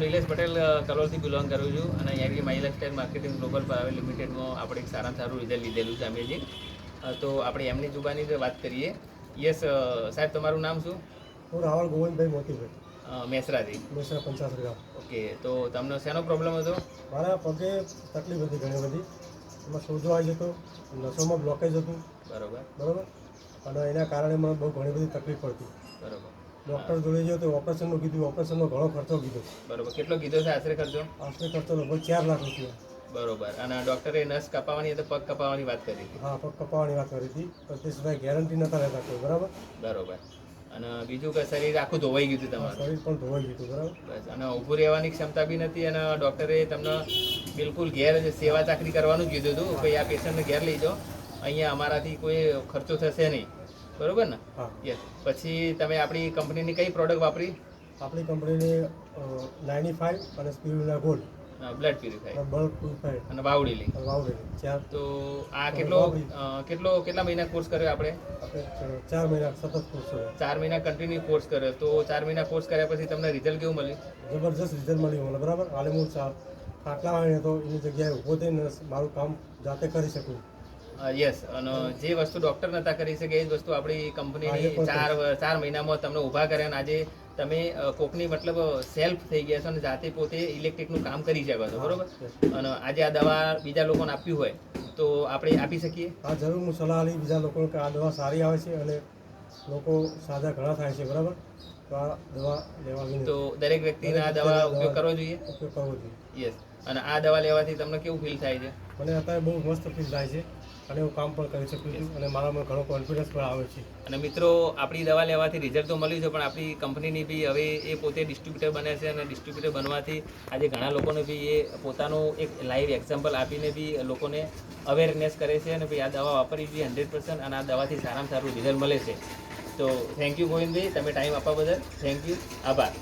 Nilesh Patel કલોલથી belong કરું છું અને અહીંયાથી my lifestyle marketing global private લિમિટેડમાં આપણે એક સારામાં સારું રિઝલ્ટ લીધેલું છે અમે જે તો આપણે એમની જુબાની વાત કરીએ. યસ સાહેબ, તમારું નામ શું? હું રાવળ ગોવિંદભાઈ મોતીભાઈ, મેસરાથી. મેસરા 50 ગામ. ઓકે, તો તમને શેનો પ્રોબ્લેમ હતો? મારા પગે તકલીફ હતી ઘણી બધી. એમાં સોજો આવી જતો, નસોમાં બ્લોકેજ હતું. બરાબર. અને એના કારણે મને બહુ ઘણી બધી તકલીફ પડતી. બરાબર. ડૉક્ટર જોડે ગયો તો ઓપરેશનનું કીધું, ઓપરેશનનો ઘણો ખર્ચો કીધો. બરાબર. કેટલો કીધો છે આશરે ખર્ચો? આશરે ખર્ચો લગભગ 4 લાખ રૂપિયા. બરોબર. અને ડૉક્ટરે નસ કપાવવાની તો પગ કપાવવાની વાત કરી હતી? હા, પગ કપાવવાની વાત કરી હતી, પણ તે સિવાય ગેરંટી નતા રહેતા કોઈ. બરાબર. બરોબર. અને બીજું કે શરીર આખું ધોવાઈ ગયું હતું તમારું? શરીર પણ ધોવાઈ ગયું હતું. બરાબર. બસ. અને ઊભું રહેવાની ક્ષમતા બી નથી અને ડૉક્ટરે તમને બિલકુલ ઘેર સેવા ચાકરી કરવાનું જ કીધું હતું. ભાઈ આ પેશન્ટને ઘેર લઈ જાઓ, અહીંયા અમારાથી કોઈ ખર્ચો થશે નહીં. બરોબર ને? હા. યસ. પછી તમે આપણી કંપનીની કઈ પ્રોડક્ટ વાપરી? આપણી કંપનીની 95 અને spirulina gold, blood purify blood purifier અને વાવડેલી. ચાર. તો આ કેટલા મહિના કોર્સ કર્યો આપણે? 4 મહિના સતત કોર્સ કર્યો. 4 મહિના કન્ટિન્યુ કોર્સ કર્યો. તો 4 મહિના કોર્સ કર્યા પછી તમને રિઝલ્ટ કેવું મળ્યું? જબરજસ્ત રિઝલ્ટ મળ્યું મને. બરાબર. હાલે હું ખાટલા વાળીને તો એની જગ્યાએ ઊભો થઈને મારું કામ જાતે કરી શકું. યસ. અને જે વસ્તુ ડૉક્ટર નતા કરી શકે એ જ વસ્તુ આપણી કંપનીની 4 મહિનામાં તમને ઊભા કર્યા અને આજે તમે કોકની મતલબ સેલ્ફ થઈ ગયા છો અને જાતે પોતે ઇલેક્ટ્રિકનું કામ કરી શકો છો. બરોબર. અને આજે આ દવા બીજા લોકોને આપવી હોય તો આપણે આપી શકીએ? હા, જરૂર. હું સલાહ આપી બીજા લોકોને કે આ દવા સારી આવે છે અને લોકો સાજા ઘણા થાય છે. બરાબર. તો આ દવા લેવાની તો દરેક વ્યક્તિને આ દવા ઉપયોગ કરવો જોઈએ? ઉપયોગ કરવો જોઈએ. યસ. અને આ દવા લેવાથી તમને કેવું ફીલ થાય છે? મને અત્યારે બહુ મસ્ત ફીલ થાય છે અને હું કામ પણ કરી શકું છું અને મારામાં ઘણો કોન્ફિડન્સ પણ આવે છે. અને મિત્રો, આપણી દવા લેવાથી રિઝલ્ટ તો મળ્યું છે, પણ આપણી કંપનીની બી હવે એ પોતે ડિસ્ટ્રીબ્યુટર બને છે અને ડિસ્ટ્રીબ્યુટર બનવાથી આજે ઘણા લોકોને બી એ પોતાનું એક લાઈવ એક્ઝામ્પલ આપીને બી લોકોને અવેરનેસ કરે છે અને ભાઈ આ દવા વાપરવી જોઈએ 100% અને આ દવાથી સારામાં સારું રિઝલ્ટ મળે છે. તો થેન્ક યુ ગોવિંદભાઈ, તમે ટાઈમ આપવા બદલ થેન્ક યુ. આભાર.